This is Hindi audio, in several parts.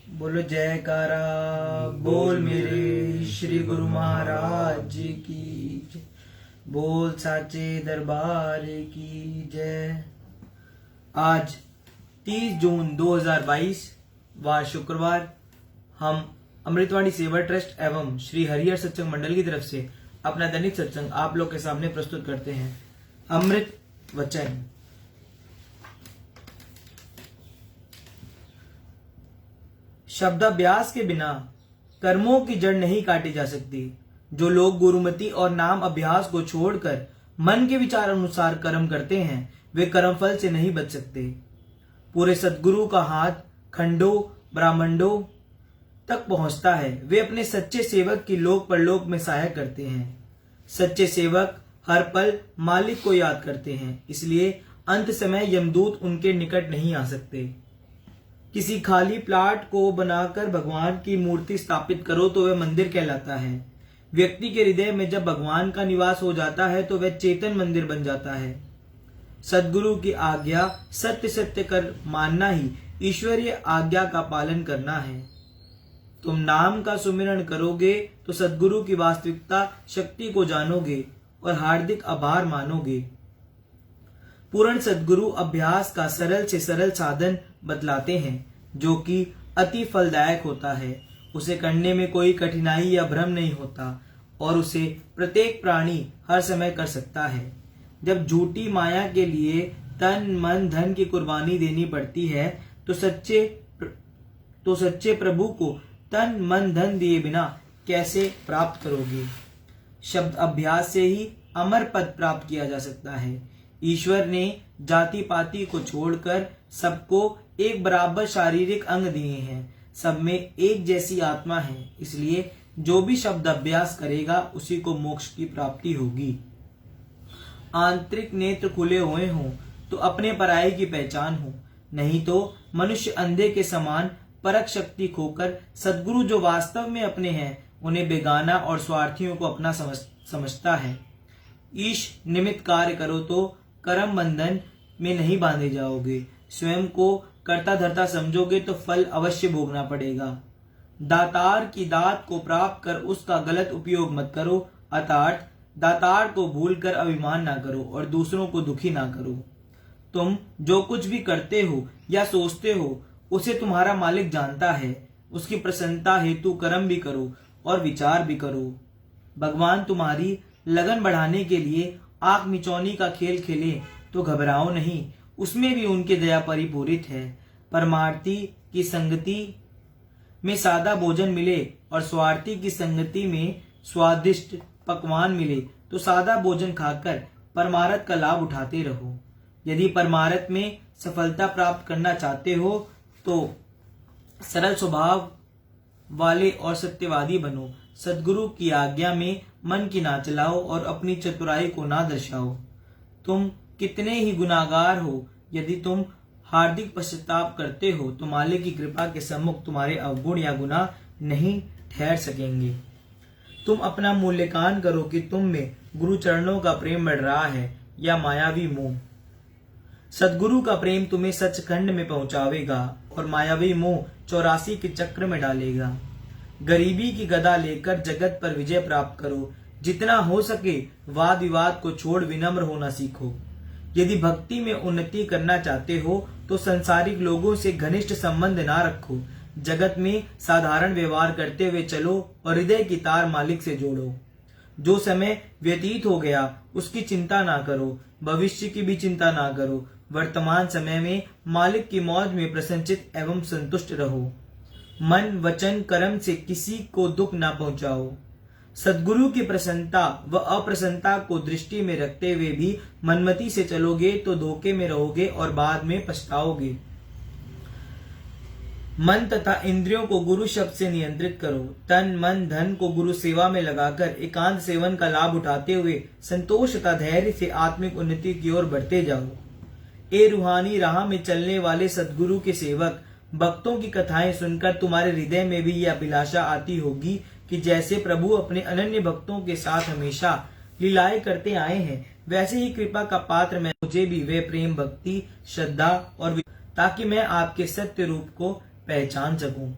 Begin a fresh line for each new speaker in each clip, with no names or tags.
बोलो जयकारा बोल मेरे श्री गुरु महाराज जी की जय। बोल साचे दरबार की जय। आज 30 जून 2022 वार शुक्रवार हम अमृतवाणी सेवा ट्रस्ट एवं श्री हरिहर सत्संग मंडल की तरफ से अपना दैनिक सत्संग आप लोग के सामने प्रस्तुत करते हैं। अमृत वचन। शब्दाभ्यास के बिना कर्मों की जड़ नहीं काटी जा सकती। जो लोग गुरुमति और नाम अभ्यास को छोड़कर मन के विचार अनुसार कर्म करते हैं वे कर्मफल से नहीं बच सकते। पूरे सद्गुरु का हाथ खंडों ब्रह्मांडों तक पहुंचता है। वे अपने सच्चे सेवक की लोक परलोक में सहायता करते हैं। सच्चे सेवक हर पल मालिक को याद करते हैं, इसलिए अंत समय यमदूत उनके निकट नहीं आ सकते। किसी खाली प्लाट को बनाकर भगवान की मूर्ति स्थापित करो तो वह मंदिर कहलाता है। व्यक्ति के हृदय में जब भगवान का निवास हो जाता है तो वह चेतन मंदिर बन जाता है। सद्गुरु की आज्ञा सत्य सत्य कर मानना ही ईश्वरीय आज्ञा का पालन करना है। तुम नाम का सुमिरन करोगे तो सद्गुरु की वास्तविकता शक्ति को जानोगे और हार्दिक आभार मानोगे। पूर्ण सद्गुरु अभ्यास का सरल से सरल साधन बतलाते हैं जो कि अति फलदायक होता है। उसे करने में कोई कठिनाई या भ्रम नहीं होता और उसे प्रत्येक प्राणी हर समय कर सकता है। जब झूठी माया के लिए तन मन धन की कुर्बानी देनी पड़ती है तो सच्चे प्रभु को तन मन धन दिए बिना कैसे प्राप्त करोगे। शब्द अभ्यास से ही अमर पद प्राप्त किया जा सकता है। ईश्वर ने जाति पाति को छोड़कर सबको एक बराबर शारीरिक अंग दिए हैं। सब में एक जैसी आत्मा है, इसलिए जो भी शब्द अभ्यास करेगा उसी को मोक्ष की प्राप्ति होगी। आंतरिक नेत्र खुले हुए हों तो अपने पराये की पहचान हो, नहीं तो मनुष्य अंधे के समान परख शक्ति खोकर सद्गुरु जो वास्तव में अपने हैं उन्हें बेगाना और स्वार्थियों को अपना समझता है। ईश निमित्त कार्य करो तो कर्म बंधन में नहीं बांधे जाओगे। स्वयं को कर्ता धर्ता समझोगे तो फल अवश्य भोगना पड़ेगा। दातार की दात को प्राप्त कर उसका गलत उपयोग मत करो, अर्थात दातार को भूलकर अभिमान ना करो और दूसरों को दुखी ना करो। तुम जो कुछ भी करते हो या सोचते हो उसे तुम्हारा मालिक जानता है। उसकी प्रसन्नता हेतु कर्म भी करो और विचार भी करो। भगवान तुम्हारी लगन बढ़ाने के लिए आंख मिचौनी का खेल खेले तो घबराओ नहीं, उसमें भी उनकी दया परिपूरित है। परमार्थी की संगति में सादा भोजन मिले और स्वार्थी की संगति में स्वादिष्ट पकवान मिले तो सादा भोजन खाकर परमार्थ का लाभ उठाते रहो। यदि परमार्थ में सफलता प्राप्त करना चाहते हो तो सरल स्वभाव वाले और सत्यवादी बनो। सद्गुरु की आज्ञा में मन की ना चलाओ और अपनी चतुराई को ना दर्शाओ। तुम कितने ही गुनाहगार हो, यदि तुम हार्दिक पश्चाताप करते हो तो मालिक की कृपा के सम्मुख तुम्हारे अवगुण या गुनाह नहीं ठहर सकेंगे। तुम अपना मूल्यांकन करो कि तुम में गुरु चरणों का प्रेम बढ़ रहा है या मायावी मोह। सद्गुरु का प्रेम तुम्हें सचखंड में पहुंचावेगा और मायावी मोह 84 के चक्र में डालेगा। गरीबी की गदा लेकर जगत पर विजय प्राप्त करो। जितना हो सके वाद विवाद को छोड़ विनम्र होना सीखो। यदि भक्ति में उन्नति करना चाहते हो तो संसारिक लोगों से घनिष्ठ संबंध ना रखो। जगत में साधारण व्यवहार करते हुए चलो और हृदय की तार मालिक से जोड़ो। जो समय व्यतीत हो गया उसकी चिंता ना करो, भविष्य की भी चिंता ना करो। वर्तमान समय में मालिक की मौज में प्रसन्नचित एवं संतुष्ट रहो। मन वचन कर्म से किसी को दुख ना पहुंचाओ। सद्गुरु की प्रसन्नता व अप्रसन्नता को दृष्टि में रखते हुए भी मनमति से चलोगे तो धोखे में रहोगे और बाद में पछताओगे। मन तथा इंद्रियों को गुरु शब्द से नियंत्रित करो। तन मन धन को गुरु सेवा में लगाकर एकांत सेवन का लाभ उठाते हुए संतोष तथा धैर्य से आत्मिक उन्नति की ओर बढ़ते जाओ। ए रूहानी राह में चलने वाले सद्गुरु के सेवक, भक्तों की कथाएं सुनकर तुम्हारे हृदय में भी यह अभिलाषा आती होगी कि जैसे प्रभु अपने अनन्य भक्तों के साथ हमेशा लीलाएं करते आए हैं, वैसे ही कृपा का पात्र मैं मुझे भी वे प्रेम भक्ति श्रद्धा और ताकि मैं आपके सत्य रूप को पहचान सकूं।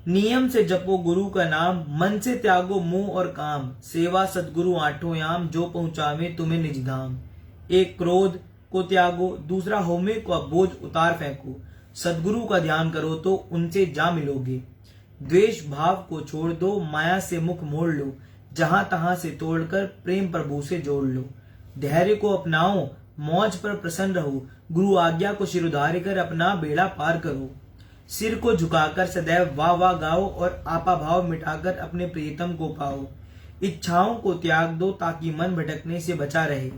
नियम से जपो गुरु का नाम, मन से त्यागो मोह और काम, सेवा सतगुरु आठों याम, जो पहुंचावे तुम्हें निज धाम। एक क्रोध को त्यागो, दूसरा होमे को बोझ उतार फेंको, सदगुरु का ध्यान करो तो उनसे जा मिलोगे। द्वेष भाव को छोड़ दो, माया से मुख मोड़ लो, जहां तहां से तोड़कर प्रेम प्रभु से जोड़ लो। धैर्य को अपनाओ, मौज पर प्रसन्न रहो, गुरु आज्ञा को सिर उतार कर अपना बेड़ा पार करो। सिर को झुकाकर सदैव वाह वाह गाओ और आपा भाव मिटाकर अपने प्रियतम को पाओ। इच्छाओं को त्याग दो ताकि मन भटकने से बचा रहे।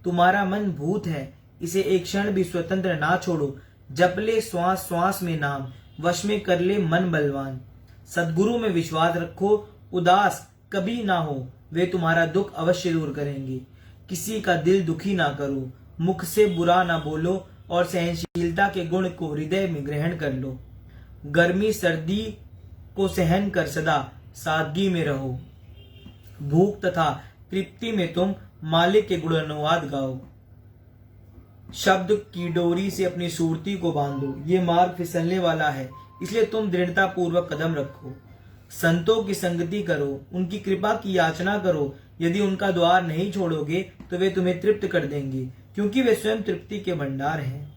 तुम्हारा मन भूत है, इसे एक क्षण भी स्वतंत्र ना छोड़ो। जप ले श्वास श्वास में नाम, वश में कर ले मन बलवान। सदगुरु में विश्वास रखो, उदास कभी ना हो, वे तुम्हारा दुख अवश्य दूर करेंगे। किसी का दिल दुखी ना करो, मुख से बुरा ना बोलो और सहनशीलता के गुण को हृदय में ग्रहण कर लो। गर्मी सर्दी को सहन कर सदा सादगी में रहो। भूख तथा तृप्ति में तुम मालिक के गुणानुवाद गाओ। शब्द की डोरी से अपनी सूरती को बांधो, ये मार्ग फिसलने वाला है, इसलिए तुम दृढ़ता पूर्वक कदम रखो। संतों की संगति करो, उनकी कृपा की याचना करो। यदि उनका द्वार नहीं छोड़ोगे तो वे तुम्हें तृप्त कर देंगे, क्योंकि वे स्वयं तृप्ति के भंडार हैं।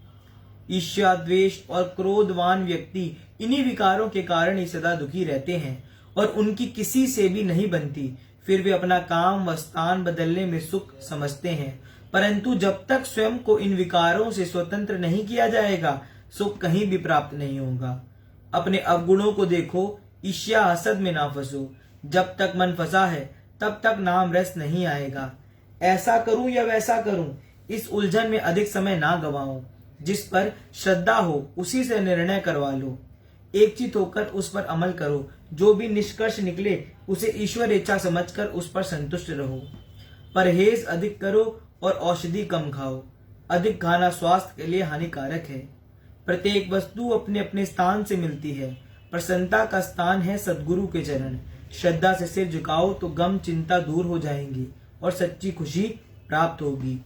ईर्ष्या, द्वेष और क्रोधवान व्यक्ति इन्हीं विकारों के कारण ही सदा दुखी रहते हैं और उनकी किसी से भी नहीं बनती। फिर वे अपना काम व स्थान बदलने में सुख समझते हैं, परंतु जब तक स्वयं को इन विकारों से स्वतंत्र नहीं किया जाएगा, सुख कहीं भी प्राप्त नहीं होगा। अपने अवगुणों को देखो, ईर्ष्या हसद में ना फंसो। जब तक मन फंसा है तब तक नाम रस नहीं आएगा। ऐसा करूं या वैसा करूं, इस उलझन में अधिक समय ना गवाओ। जिस पर श्रद्धा हो उसी से निर्णय करवा लो। एक चित होकर उस पर अमल करो, जो भी निष्कर्ष निकले उसे ईश्वर इच्छा समझकर उस पर संतुष्ट रहो। परहेज अधिक करो और औषधि कम खाओ। अधिक खाना स्वास्थ्य के लिए हानिकारक है। प्रत्येक वस्तु अपने अपने स्थान से मिलती है। प्रसन्नता का स्थान है सद्गुरु के चरण। श्रद्धा से सिर झुकाओ तो गम चिंता दूर हो जाएंगी और सच्ची खुशी प्राप्त होगी।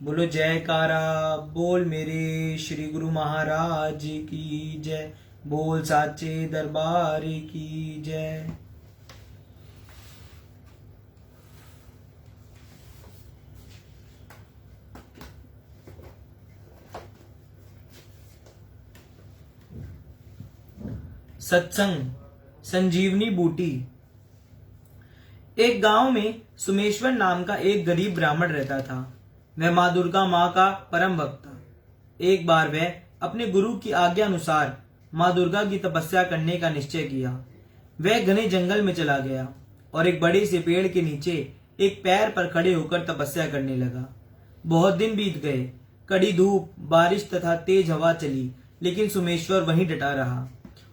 बोलो जयकारा बोल मेरे श्री गुरु महाराज की जय। बोल साचे दरबार की जय। सत्संग संजीवनी बूटी। एक गांव में सुमेश्वर नाम का एक गरीब ब्राह्मण रहता था। वह माँ दुर्गा माँ का परम भक्त था। एक बार वह अपने गुरु की आज्ञा अनुसार माँ दुर्गा की तपस्या करने का निश्चय किया। वह घने जंगल में चला गया और एक बड़े से पेड़ के नीचे एक पैर पर खड़े होकर तपस्या करने लगा। बहुत दिन बीत गए। कड़ी धूप, बारिश तथा तेज हवा चली, लेकिन सुमेश्वर वहीं डटा रहा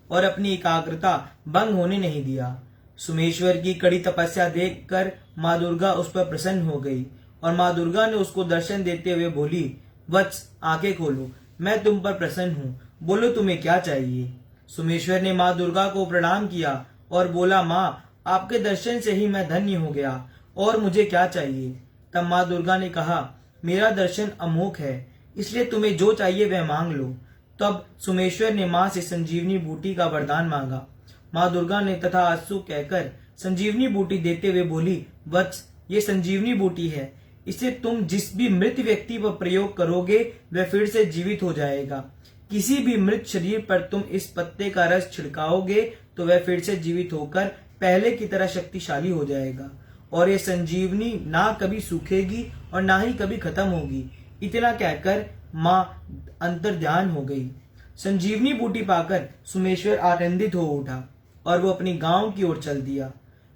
और अपनी एकाग्रता भंग होने नहीं दिया। सुमेश्वर की कड़ी तपस्या देखकर माँ दुर्गा उस पर प्रसन्न हो गई और माँ दुर्गा ने उसको दर्शन देते हुए बोली, वत्स आंखें खोलो, मैं तुम पर प्रसन्न हूँ, बोलो तुम्हें क्या चाहिए। सुमेश्वर ने माँ दुर्गा को प्रणाम किया और बोला, माँ आपके दर्शन से ही मैं धन्य हो गया, और मुझे क्या चाहिए। तब माँ दुर्गा ने कहा, मेरा दर्शन अमोघ है, इसलिए तुम्हें जो चाहिए वह मांग लो। तब सुमेश्वर ने माँ से संजीवनी बूटी का वरदान मांगा। माँ दुर्गा ने तथास्तु कहकर संजीवनी बूटी देते हुए बोली, वत्स ये संजीवनी बूटी है, इसे तुम जिस भी मृत व्यक्ति पर प्रयोग करोगे वह फिर से जीवित हो जाएगा। किसी भी मृत शरीर पर तुम इस पत्ते का रस छिड़काओगे तो वह फिर से जीवित होकर पहले की तरह शक्तिशाली हो जाएगा, और ये संजीवनी ना कभी सूखेगी और ना ही कभी खत्म होगी। इतना कहकर माँ अंतर ध्यान हो गई। संजीवनी बूटी पाकर सुमेश्वर आनंदित हो उठा और वो अपनी गांव की ओर चल दिया।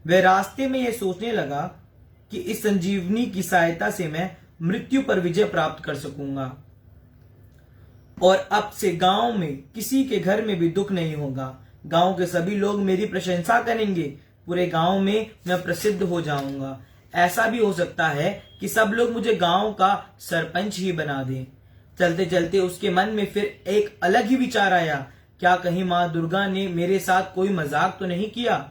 वह रास्ते में यह सोचने लगा कि इस संजीवनी की सहायता से मैं मृत्यु पर विजय प्राप्त कर सकूंगा और अब से गांव में किसी के घर में भी दुख नहीं होगा। गांव के सभी लोग मेरी प्रशंसा करेंगे, पूरे गांव में मैं प्रसिद्ध हो जाऊंगा। ऐसा भी हो सकता है कि सब लोग मुझे गांव का सरपंच ही बना दें। चलते चलते उसके मन में फिर एक अलग ही विचार आया, क्या कहीं माँ दुर्गा ने मेरे साथ कोई मजाक तो नहीं किया?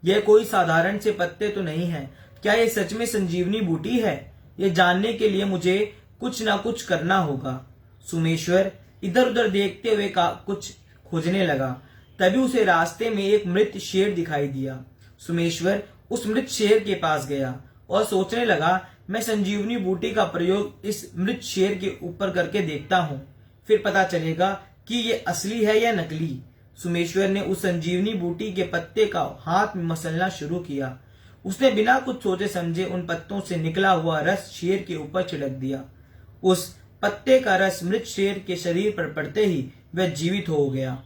यह कोई साधारण से पत्ते तो नहीं है, क्या यह सच में संजीवनी बूटी है? यह जानने के लिए मुझे कुछ ना कुछ करना होगा। सुमेश्वर इधर उधर देखते हुए कुछ खोजने लगा। तभी उसे रास्ते में एक मृत शेर दिखाई दिया। सुमेश्वर उस मृत शेर के पास गया और सोचने लगा, मैं संजीवनी बूटी का प्रयोग इस मृत शेर के ऊपर करके देखता हूँ, फिर पता चलेगा कि ये असली है या नकली। सुमेश्वर ने उस संजीवनी बूटी के पत्ते का हाथ में मसलना शुरू किया। उसने बिना कुछ सोचे समझे उन पत्तों से निकला हुआ रस शेर के ऊपर छिड़क दिया। उस पत्ते का रस मृत शेर के शरीर पर पड़ते ही वह जीवित हो गया।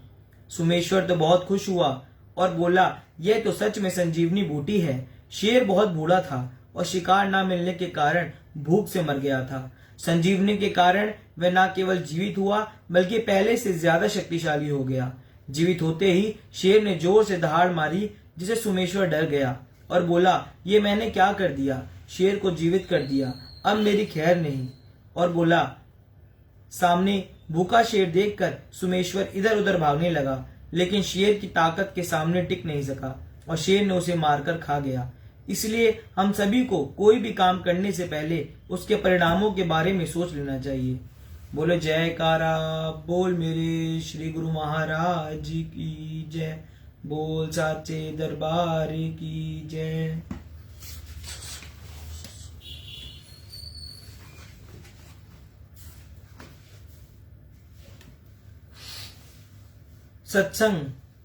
सुमेश्वर तो बहुत खुश हुआ और बोला, यह तो सच में संजीवनी बूटी है। शेर बहुत बूढ़ा था और शिकार न मिलने के कारण भूख से मर गया था। संजीवनी के कारण वह न केवल जीवित हुआ बल्कि पहले से ज्यादा शक्तिशाली हो गया। जीवित होते ही शेर ने जोर से दहाड़ मारी, जिसे सुमेश्वर डर गया और बोला, ये मैंने क्या कर दिया? शेर को जीवित कर दिया, अब मेरी खैर नहीं। और बोला, सामने भूखा शेर देखकर सुमेश्वर इधर उधर भागने लगा, लेकिन शेर की ताकत के सामने टिक नहीं सका और शेर ने उसे मारकर खा गया। इसलिए हम सभी को कोई भी काम करने से पहले उसके परिणामों के बारे में सोच लेना चाहिए। बोलो जयकारा बोल मेरे श्री गुरु महाराज की जय। बोल साचे दरबार की जय। सत्संग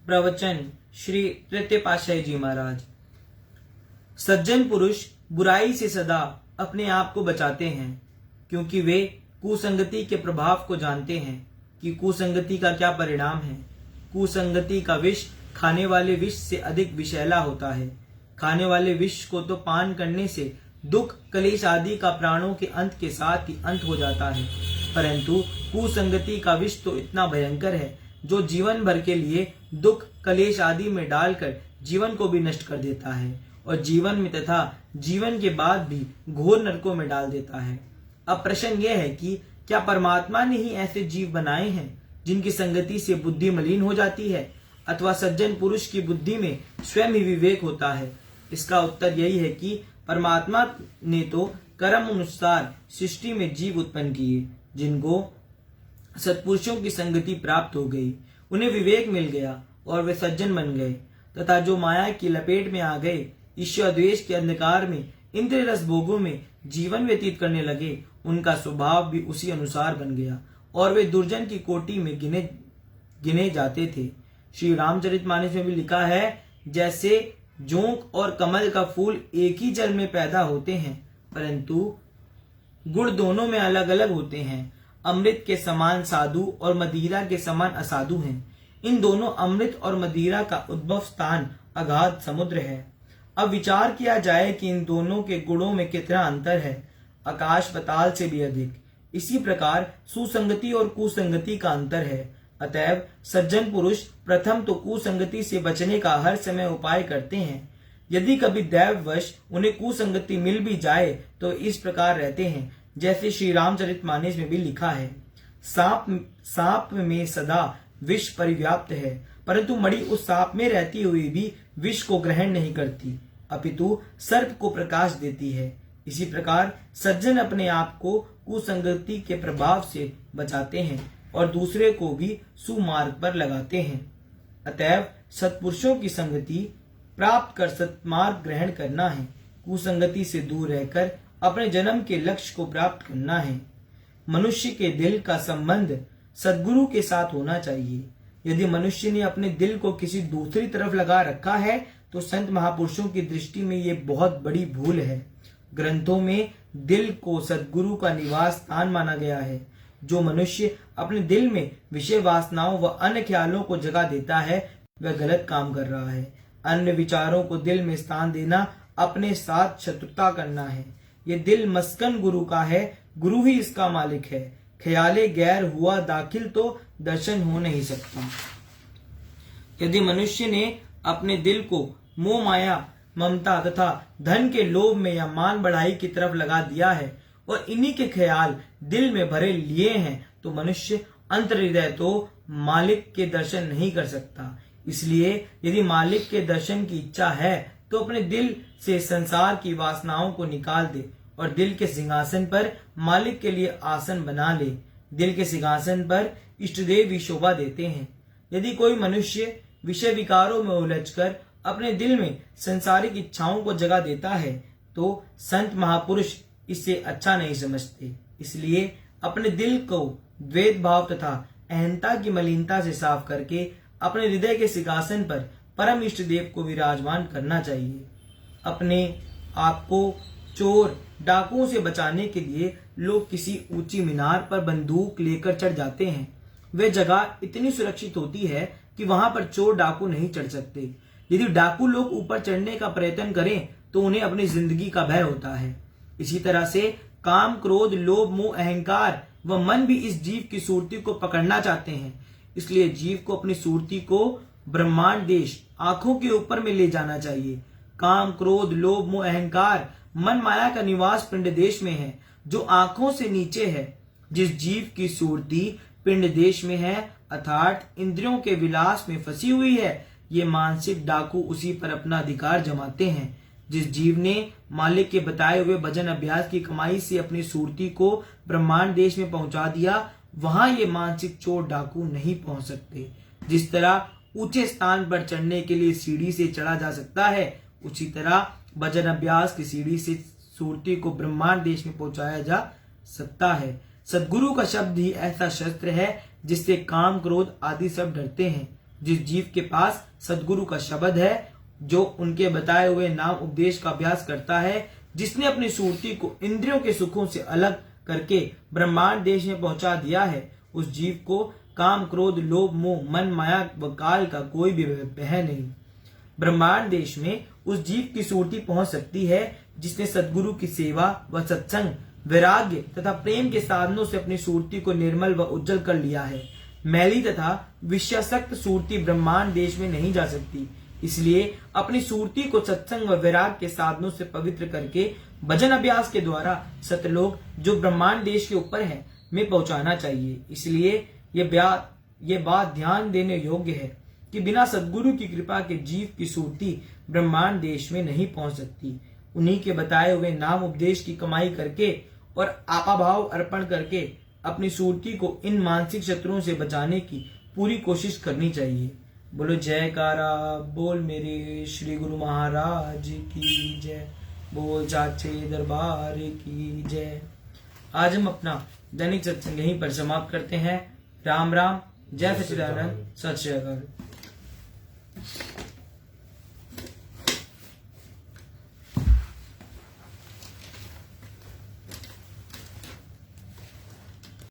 प्रवचन श्री तृतीय पातशाही जी महाराज। सज्जन पुरुष बुराई से सदा अपने आप को बचाते हैं, क्योंकि वे कुसंगति के प्रभाव को जानते हैं कि कुसंगति का क्या परिणाम है। कुसंगति का विष खाने वाले विष से अधिक विषैला होता है। खाने वाले विष को तो पान करने से दुख कलेश आदि का प्राणों के अंत के साथ ही अंत हो जाता है, परंतु कुसंगति का विष तो इतना भयंकर है जो जीवन भर के लिए दुख कलेश आदि में डालकर जीवन को भी नष्ट कर देता है और जीवन में तथा जीवन के बाद भी घोर नरकों में डाल देता है। अब प्रश्न यह है कि क्या परमात्मा ने ही ऐसे जीव बनाए हैं जिनकी संगति से बुद्धि मलिन हो जाती है, अथवा सज्जन पुरुष की बुद्धि में स्वयं ही विवेक होता है? इसका उत्तर यही है कि परमात्मा ने तो कर्म अनुसार सृष्टि में जीव उत्पन्न किए, जिनको सत्पुरुषों की संगति प्राप्त हो गई, उन्हें विवेक मिल गया और वे सज्जन बन गए, तथा जो माया की लपेट में आ गए, ईर्ष्या द्वेष के अंधकार में इंद्रिय रस भोगों में जीवन व्यतीत करने लगे, उनका स्वभाव भी उसी अनुसार बन गया और वे दुर्जन की कोटि में गिने जाते थे। श्री रामचरितमानस में भी लिखा है, जैसे जोंक और कमल का फूल एक ही जल में पैदा होते हैं, परंतु गुण दोनों में अलग अलग होते हैं। अमृत के समान साधु और मदिरा के समान असाधु हैं। इन दोनों अमृत और मदिरा का उद्भव स्थान अगाध समुद्र है। अब विचार किया जाए कि इन दोनों के गुणों में कितना अंतर है, आकाश पाताल से भी अधिक। इसी प्रकार सुसंगति और कुसंगति का अंतर है। अतएव सज्जन पुरुष प्रथम तो कुसंगति से बचने का हर समय उपाय करते हैं। यदि कभी दैववश उन्हें कुसंगति मिल भी जाए तो इस प्रकार रहते हैं, जैसे श्री रामचरितमानस में भी लिखा है, सांप में सदा विष परिव्याप्त है, परंतु मणि उस सांप में रहती हुई भी विष को ग्रहण नहीं करती, अपितु सर्प को प्रकाश देती है। इसी प्रकार सज्जन अपने आप को कुसंगति के प्रभाव से बचाते हैं और दूसरे को भी सुमार्ग पर लगाते हैं। अतएव सत्पुरुषों की संगति प्राप्त कर सत्मार्ग ग्रहण करना है, कुसंगति से दूर रहकर अपने जन्म के लक्ष्य को प्राप्त करना है। मनुष्य के दिल का संबंध सद्गुरु के साथ होना चाहिए। यदि मनुष्य ने अपने दिल को किसी दूसरी तरफ लगा रखा है तो संत महापुरुषों की दृष्टि में ये बहुत बड़ी भूल है। ग्रंथों में दिल को सद्गुरु का निवास स्थान माना गया है। जो मनुष्य अपने दिल में विषय वासनाओं व अन्य ख्यालों को जगह देता है वह गलत काम कर रहा है। अन्य विचारों को दिल में स्थान देना अपने साथ शत्रुता करना है। ये दिल मस्कन गुरु का है, गुरु ही इसका मालिक है। ख्याले गैर हुआ दाखिल तो दर्शन हो नहीं सकता। यदि मनुष्य ने अपने दिल को मोह माया ममता तथा धन के लोभ में या मान बढ़ाई की तरफ लगा दिया है और इन्हीं के ख्याल दिल में भरे लिए हैं तो मनुष्य अंतर्हृदय तो मालिक के दर्शन नहीं कर सकता। इसलिए यदि मालिक के दर्शन की इच्छा है तो अपने दिल से संसार की वासनाओं को निकाल दे और दिल के सिंहासन पर मालिक के लिए आसन बना ले। दिल के सिंहासन पर इष्टदेव भी शोभा देते हैं। यदि कोई मनुष्य विषय विकारों में उलझकर अपने दिल में संसारिक इच्छाओं को जगा देता है तो संत महापुरुष इससे अच्छा नहीं समझते। इसलिए अपने दिल को द्वैत भाव तथा अहंता की मलिनता से साफ करके अपने हृदय के सिंहासन पर परम इष्ट देव को विराजमान करना चाहिए। अपने आप को चोर डाकुओं से बचाने के लिए लोग किसी ऊंची मीनार पर बंदूक लेकर चढ़ जाते हैं। वे जगह इतनी सुरक्षित होती है कि वहां पर चोर डाकू नहीं चढ़ सकते। यदि डाकू लोग ऊपर चढ़ने का प्रयत्न करें तो उन्हें अपनी जिंदगी का भय होता है। इसी तरह से काम, क्रोध, लोभ, मोह, अहंकार व मन भी इस जीव की सुरती को पकड़ना चाहते हैं। इसलिए जीव को अपनी सुरती को ब्रह्मांड देश आंखों के ऊपर में ले जाना चाहिए। काम, क्रोध, लोभ, मोह, अहंकार मन माया का निवास पिंड देश में है जो आंखों से नीचे है। जिस जीव की सुरती पिंड देश में है अर्थात इंद्रियों के विलास में फंसी हुई है, ये मानसिक डाकू उसी पर अपना अधिकार जमाते हैं। जिस जीव ने मालिक के बताए हुए भजन अभ्यास की कमाई से अपनी सुरती को ब्रह्मांड देश में पहुंचा दिया, वहां ये मानसिक चोर डाकू नहीं पहुंच सकते। जिस तरह ऊंचे स्थान पर चढ़ने के लिए सीढ़ी से चढ़ा जा सकता है, उसी तरह भजन अभ्यास की सीढ़ी से सुरती को ब्रह्मांड देश में पहुंचाया जा सकता है। सदगुरु का शब्द ही ऐसा शस्त्र है जिससे काम, क्रोध आदि सब डरते हैं। जिस जीव के पास सदगुरु का शब्द है, जो उनके बताए हुए नाम उपदेश का अभ्यास करता है, जिसने अपनी सुरती को इंद्रियों के सुखों से अलग करके ब्रह्मांड देश में पहुंचा दिया है, उस जीव को काम, क्रोध, लोभ, मोह, मन माया व काल का कोई भी भय नहीं। ब्रह्मांड देश में उस जीव की सुरती पहुंच सकती है जिसने सदगुरु की सेवा व सत्संग, वैराग्य तथा प्रेम के साधनों से अपनी सुरती को निर्मल व उज्जवल कर लिया है। मैली तथा विषयासक्त सुरती ब्रह्मांड देश में नहीं जा सकती। इसलिए अपनी सुरती को सत्संग व वैराग के साधनों से पवित्र करके भजन अभ्यास के द्वारा सतलोक जो ब्रह्मांड देश के ऊपर है में पहुंचाना चाहिए। इसलिए ये बात ध्यान देने योग्य है कि बिना सदगुरु की कृपा के जीव की सुरती ब्रह्मांड देश में नहीं पहुंच सकती। उन्हीं के बताए हुए नाम उपदेश की कमाई करके और आपाभाव अर्पण करके अपनी सुरती को इन मानसिक शत्रुओं से बचाने की पूरी कोशिश करनी चाहिए। बोलो जयकारा बोल मेरे श्री गुरु महाराज की जय, बोल चाचे दरबार की जय। आज हम अपना दैनिक सत्संग यहीं पर समाप्त करते हैं। राम राम, जय सच्चिदानंद, सत श्री अकाल।